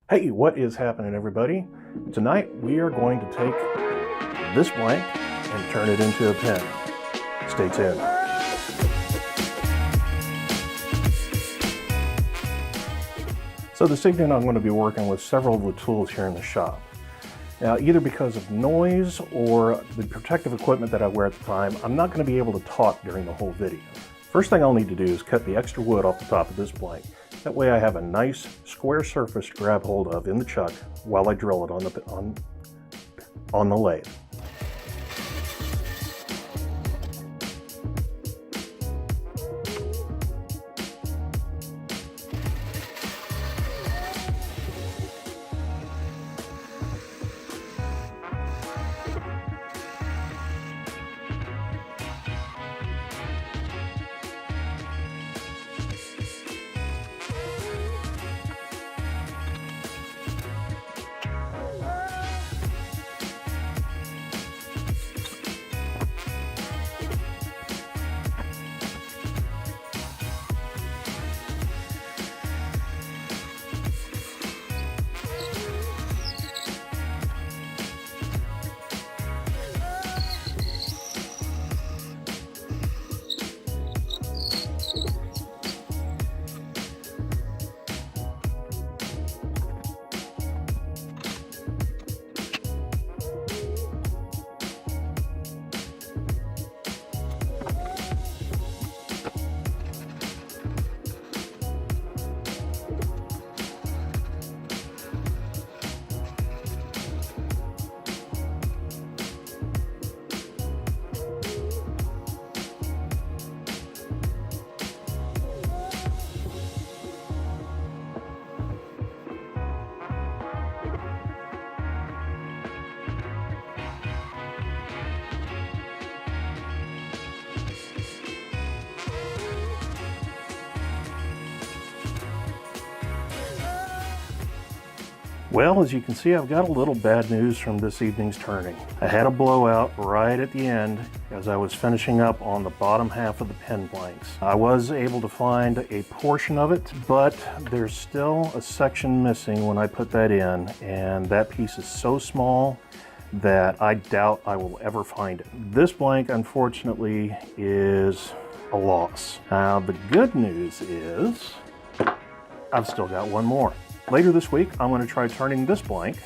Hey, what is happening, everybody? Tonight we are going to take this blank and turn it into a pen. Stay tuned. So this evening I'm going to be working with several of the tools here in the shop. Now, either because of noise or the protective equipment that I wear at the time, I'm not going to be able to talk during the whole video. First thing I'll need to do is cut the extra wood off the top of this blank. That way I have a nice square surface to grab hold of in the chuck while I drill it on the lathe. Well, as you can see, I've got a little bad news from this evening's turning. I had a blowout right at the end as I was finishing up on the bottom half of the pen blanks. I was able to find a portion of it, but there's still a section missing when I put that in, and that piece is so small that I doubt I will ever find it. This blank, unfortunately, is a loss. Now, the good news is I've still got one more. Later this week, I'm going to try turning this blank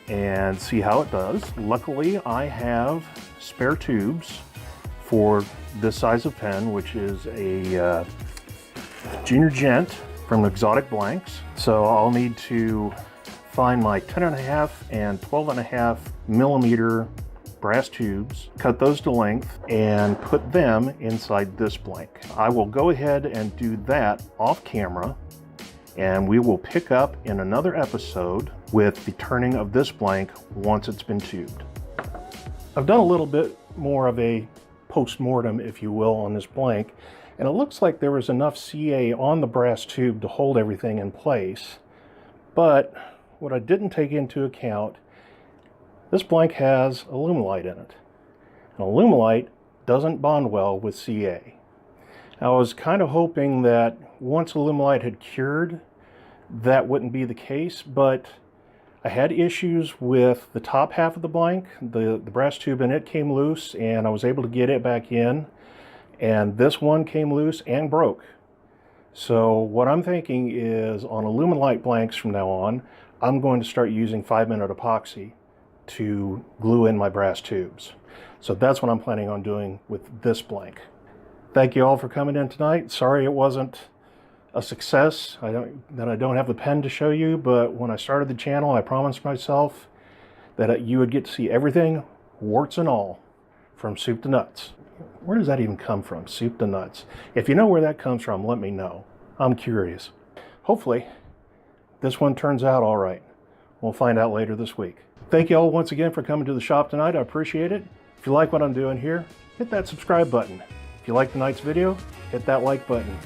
and see how it does. Luckily, I have spare tubes for this size of pen, which is a Junior Gent from Exotic Blanks. So I'll need to find my 10.5 and 12.5 millimeter brass tubes, cut those to length, and put them inside this blank. I will go ahead and do that off camera, and we will pick up in another episode with the turning of this blank once it's been tubed. I've done a little bit more of a post-mortem, if you will, on this blank, and it looks like there was enough CA on the brass tube to hold everything in place. But what I didn't take into account, this blank has Alumilite in it. And Alumilite doesn't bond well with CA. I was kind of hoping that once Alumilite had cured, that wouldn't be the case, but I had issues with the top half of the blank. The brass tube in it came loose, and I was able to get it back in, and this one came loose and broke. So what I'm thinking is, on Alumilite blanks from now on, I'm going to start using 5-minute epoxy to glue in my brass tubes. So that's what I'm planning on doing with this blank. Thank you all for coming in tonight. Sorry it wasn't a success. I don't have the pen to show you, but when I started the channel, I promised myself that you would get to see everything, warts and all, from soup to nuts. Where does that even come from, soup to nuts? If you know where that comes from, let me know. I'm curious. Hopefully, this one turns out all right. We'll find out later this week. Thank you all once again for coming to the shop tonight. I appreciate it. If you like what I'm doing here, hit that subscribe button. If you like tonight's video, hit that like button.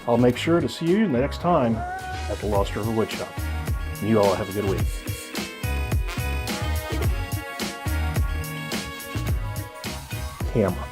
I'll make sure to see you the next time at the Lost River Woodshop. You all have a good week. Camera.